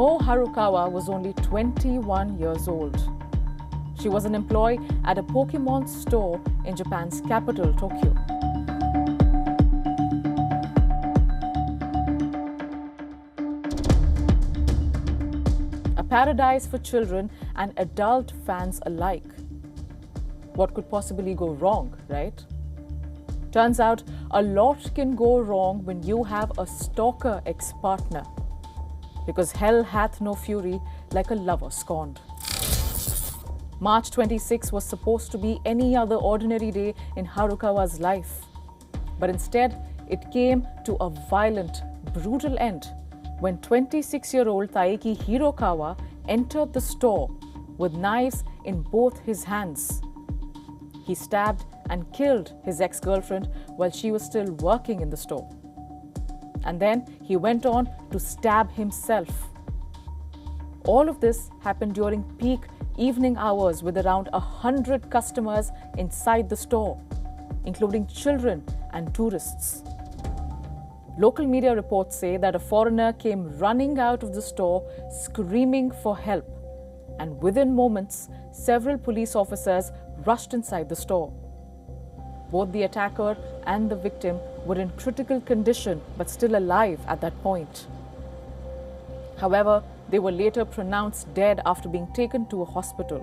Mo Harukawa was only 21 years old. She was an employee at a Pokémon store in Japan's capital, Tokyo. A paradise for children and adult fans alike. What could possibly go wrong, right? Turns out a lot can go wrong when you have a stalker ex-partner, because hell hath no fury like a lover scorned. March 26 was supposed to be any other ordinary day in Harukawa's life, but instead it came to a violent, brutal end when 26-year-old Taiki Hirokawa entered the store with knives in both his hands. He stabbed and killed his ex-girlfriend while she was still working in the store. And then he went on to stab himself. All of this happened during peak evening hours with around 100 customers inside the store, including children and tourists. Local media reports say that a foreigner came running out of the store screaming for help, and within moments, several police officers rushed inside the store. Both the attacker and the victim were in critical condition but still alive at that point. However, they were later pronounced dead after being taken to a hospital.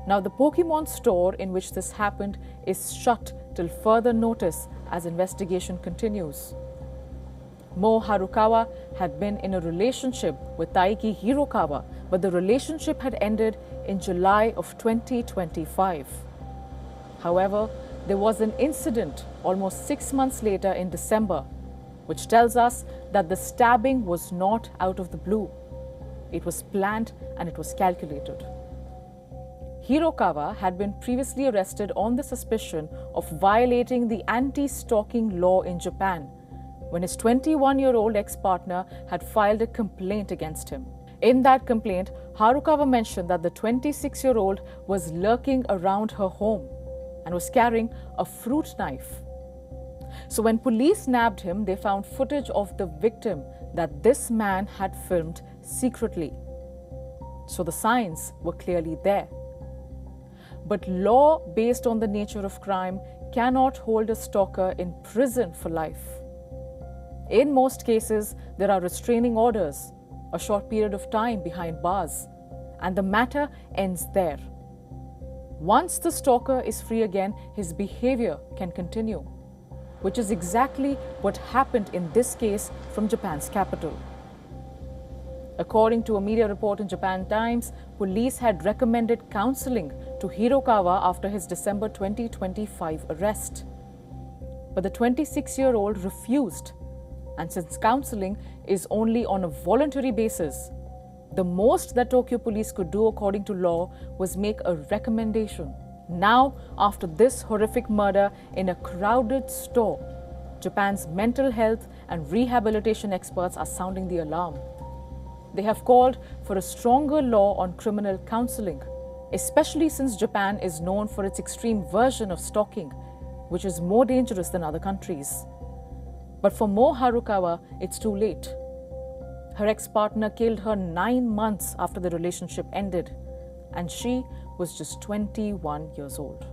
Now, the Pokémon store in which this happened is shut till further notice as investigation continues. Mo Harukawa had been in a relationship with Taiki Hirokawa, but the relationship had ended in July of 2025. However, there was an incident almost 6 months later in December, which tells us that the stabbing was not out of the blue. It was planned and it was calculated. Hirokawa had been previously arrested on the suspicion of violating the anti-stalking law in Japan when his 21-year-old ex-partner had filed a complaint against him. In that complaint, Harukawa mentioned that the 26-year-old was lurking around her home and was carrying a fruit knife. So when police nabbed him, they found footage of the victim that this man had filmed secretly. So the signs were clearly there. But law based on the nature of crime cannot hold a stalker in prison for life. In most cases, there are restraining orders, a short period of time behind bars, and the matter ends there. Once the stalker is free again, his behavior can continue, which is exactly what happened in this case from Japan's capital. According to a media report in Japan Times, police had recommended counseling to Hirokawa after his December 2025 arrest. But the 26-year-old refused, and since counseling is only on a voluntary basis, the most that Tokyo police could do according to law was make a recommendation. Now, after this horrific murder in a crowded store, Japan's mental health and rehabilitation experts are sounding the alarm. They have called for a stronger law on criminal counseling, especially since Japan is known for its extreme version of stalking, which is more dangerous than other countries. But for Mo Harukawa, it's too late. Her ex-partner killed her 9 months after the relationship ended, and she was just 21 years old.